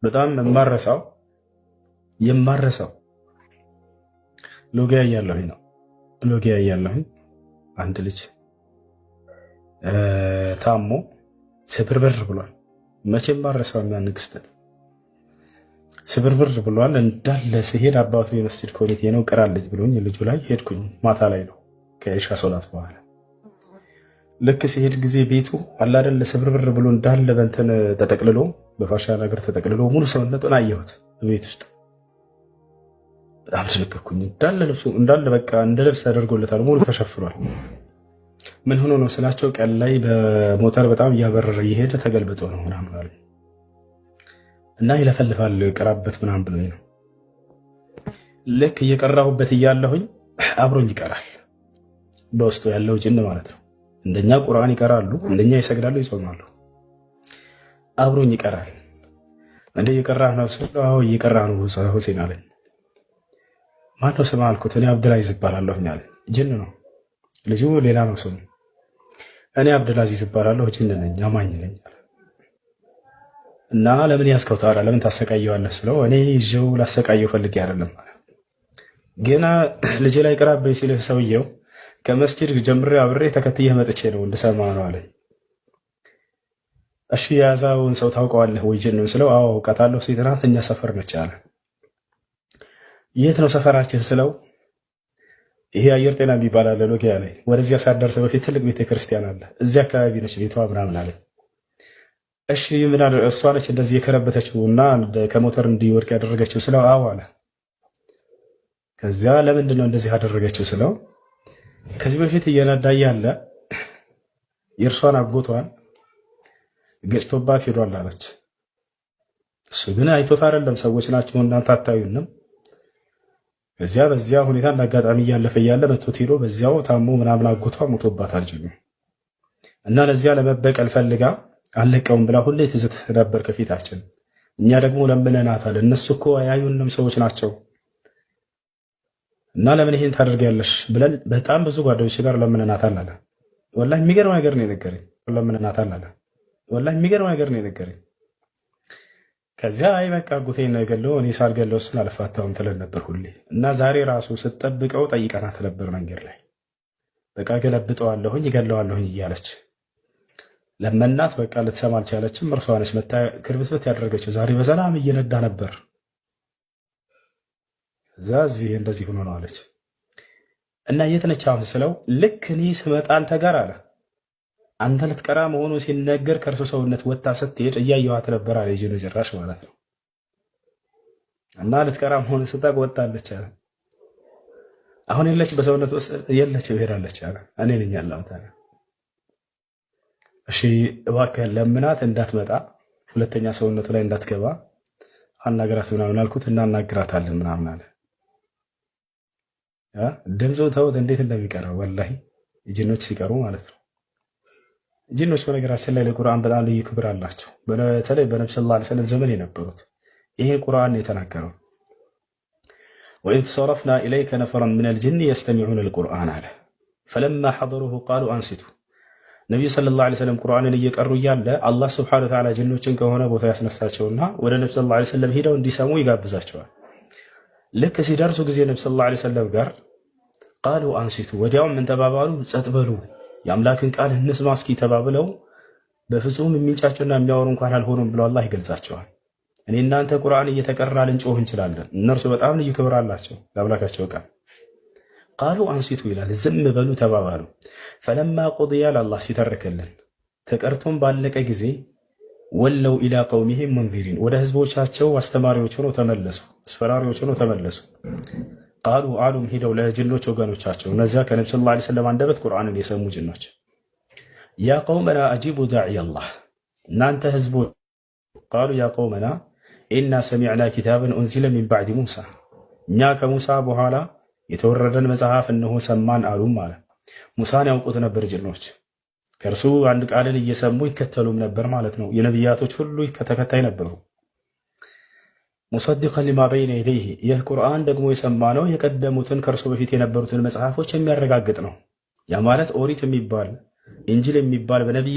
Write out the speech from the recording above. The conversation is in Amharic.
በጣም የማረሳው ሎጊያ እያለሁኝ ነው። ሎጊያ እያለሁኝ አንድ ልጅ ታሞ ስብርብር ብሏል። መቼም ማረሳው ያን ክስተት ስብርብር ብሏል። እንዳለ ሲሄድ አባቱ የመስጂድ ኮሚቴ ነው ቅራልኝ ብሎኝ ልጁ ላይ ሄድኩኝ። ማታ ላይ ነው ከኢሻ ሶላት በኋላ ልክ ሲሄድ ጊዜ ቤቱ አላደለ ስብርብር ብሎ እንዳለ በእንትን ተጠቅልሎ በፋሻ ነገር ተጠቅልሎ ሙሉ ሰውነቱን አየሁት ቤት ውስጥ። በጣም ተለከኩኝ። እንዳለ ልብሱ እንዳለ በቃ እንደ ልብስ ተደርጎለታል፣ ሙሉ ተሸፍኗል። ምን ሆኖ ነው ስላቸው ቀን ላይ በሞተር በጣም እያበረረ እየሄደ ተገልብጦ ነው ምናምን አለ እና ይለፈልፋል ቅራበት ምናምን ብሎኝ ነው። ልክ እየቀራሁበት እያለሁኝ አብሮኝ ይቀራል። በውስጡ ያለው ጅን ማለት ነው። እንደኛ ቁርአን ይቀራሉ፣ እንደኛ ይሰግዳሉ፣ ይጾማሉ። አብሮኝ ይቀራል። እንደ እየቀራህ ነው ስለው አዎ እየቀራህ ነው ሁሴን አለኝ። ማነው ስም አልኩት። እኔ አብዱልአዚዝ እባላለሁ አለኝ። ጅን ነው ልጁ፣ ሌላ ነው ስሙ። እኔ አብዱልአዚዝ እባላለሁ ጅን ነኝ፣ አማኝ ነኝ። እና ለምን ያስከው ታዲያ ለምን ታሰቃየዋለህ ስለው እኔ ይዤው ላሰቃየው ፈልጌ አይደለም አለ። ገና ልጄ ላይ ቅራበኝ ሲልህ ሰውየው ከመስጂድ ጀምሬ አብሬ ተከትዬ መጥቼ ነው እንድሰማ ነው አለኝ። እሺ የያዛውን ሰው ታውቀዋለህ ወይ ጅኑን ስለው አዎ አውቃታለሁ፣ ሴት ናት፣ እኛ ሰፈር ነች አለ። የት ነው ሰፈራችን ስለው ይሄ አየር ጤና የሚባል አለ ሎጊያ ላይ፣ ወደዚያ ሳደርስ በፊት ትልቅ ቤተክርስቲያን አለ፣ እዚያ አካባቢ ነች ቤቷ ምናምን አለ። እሺ ምን አለ እሷ ነች እንደዚህ የከረበተችው እና ከሞተር እንዲወድቅ ያደረገችው ስለው አዎ አለ። ከዚያ ለምንድን ነው እንደዚህ ያደረገችው ስለው ከዚህ በፊት እየነዳ ያለ የእርሷን አጎቷን ገጭቶባት ሄዷል አለች። እሱ ግን አይቶት አይደለም፣ ሰዎች ናቸው እናንተ አታዩንም። በዚያ ሁኔታ እንዳጋጣሚ እያለፈ እያለ መጥቶት ሄዶ በዚያው ታሞ ምናምን አጎቷ ሞቶባታል ጅኑ እና ለዚያ ለመበቀል ፈልጋ አለቀውም ብላ ሁሌ ትዝት ነበር ከፊታችን። እኛ ደግሞ ለምነናታል። እነሱ እኮ አያዩንም ሰዎች ናቸው እና ለምን ይሄን ታደርጊያለሽ ብለን በጣም ብዙ ጓደኞች ጋር ለምነናታል አለ። ወላሂ የሚገርም ነገር ነው የነገረኝ። ለምነናታል አለ። ወላሂ የሚገርም ነገር ነው የነገረኝ። ከዚያ አይ በቃ አጎቴን ነው የገለው፣ እኔ ሳልገለው እሱን አልፋታውም ትለን ነበር ሁሌ። እና ዛሬ ራሱ ስትጠብቀው ጠይቀናት ነበር መንገድ ላይ በቃ ገለብጠዋለሁኝ ይገለዋለሁኝ እያለች ለመናት። በቃ ልትሰማ አልቻለችም። እርሷ ነች መታ ክርብትበት ያደረገችው። ዛሬ በሰላም እየነዳ ነበር እዛ እዚህ እንደዚህ ሆኖ ነው አለች። እና የት ነች አሁን ስለው ልክ እኔ ስመጣ አንተ ጋር አለ አንተ ልትቀራ መሆኑ ሲነገር ከእርሱ ሰውነት ወጣ ስትሄድ እያየኋት ነበር አለ። ጅኑ ጭራሽ ማለት ነው። እና ልትቀራ መሆኑ ስታቅ ወጣለች አለ። አሁን የለች በሰውነት ውስጥ የለች፣ ሄዳለች አለ። እኔ ነኝ ያለሁት አለ። እሺ እባክህ ለምናት እንዳትመጣ፣ ሁለተኛ ሰውነቱ ላይ እንዳትገባ አናግራት ምናምን አልኩት። እናናግራታለን ምናምን አለ። ድምፁ ተውት እንዴት እንደሚቀረው ወላሂ ጅኖች ሲቀሩ ማለት ነው። ጅኖች በነገራችን ላይ ለቁርአን በጣም ልዩ ክብር አላቸው። በተለይ በነብዩ ሰለላሁ ዐለይሂ ወሰለም ዘመን የነበሩት ይሄን ቁርአን ነው የተናገረው። ወኢዝ ሰረፍና ኢለይከ ነፈረን ሚነል ጅኒ የስተሚዑነ አልቁርአን አለ ፈለማ ሐضሩሁ ቃሉ አንሲቱ። ነብዩ ሰለላሁ ዐለይሂ ወሰለም ቁርአንን እየቀሩ እያለ አላህ ሱብሓነሁ ወተዓላ ጅኖችን ከሆነ ቦታ ያስነሳቸውና ወደ ነብዩ ሰለላሁ ዐለይሂ ወሰለም ሄደው እንዲሰሙ ይጋብዛቸዋል። ልክ ሲደርሱ ጊዜ ነብዩ ሰለላሁ ዐለይሂ ወሰለም ጋር ቃሉ አንሲቱ፣ ወዲያውም ምን ተባባሉ? ጸጥ በሉ የአምላክን ቃል እንስማ እስኪ ተባብለው በፍጹም የሚንጫጩና የሚያወሩ እንኳን አልሆኑም ብለው አላህ ይገልጻቸዋል። እኔ እናንተ ቁርአን እየተቀራ ልንጮህ እንችላለን፣ እነርሱ በጣም ልዩ ክብር አላቸው ለአምላካቸው ቃል። ቃሉ አንሲቱ ይላል፣ ዝም በሉ ተባባሉ። ፈለማ ቁድያ አላህ ሲተርክልን ተቀርቶም ባለቀ ጊዜ ወለው ኢላ ቀውሚሂም ሙንዚሪን፣ ወደ ህዝቦቻቸው አስተማሪዎች ሆነው ተመለሱ፣ አስፈራሪዎች ሆነው ተመለሱ። ቃሉ አሉም ሂደው ለጅኖች ወገኖቻቸው፣ እነዚያ ከነብዩ ሰለላሁ ዐለይሂ ወሰለም አንደበት ቁርአንን የሰሙ ጅኖች ያ ቀውመና አጂቡ ዳዒ አላህ፣ እናንተ ህዝቦች ቃሉ ያ ቀውመና ኢና ሰሚዕና ኪታበን ኡንዚለ ሚን ባዕድ ሙሳ፣ እኛ ከሙሳ በኋላ የተወረደን መጽሐፍ እነሆ ሰማን አሉም አለ። ሙሳን ያውቁት ነበር ጅኖች፣ ከእርሱ አንድ ቃልን እየሰሙ ይከተሉም ነበር ማለት ነው። የነቢያቶች ሁሉ ተከታይ ነበሩ። ሙሰዲቀን ሊማ በይነ የደይህ፣ ይህ ቁርአን ደግሞ የሰማነው የቀደሙትን ከእርሱ በፊት የነበሩትን መጽሐፎች የሚያረጋግጥ ነው። ያ ማለት ኦሪት የሚባል ኢንጂል የሚባል በነቢያ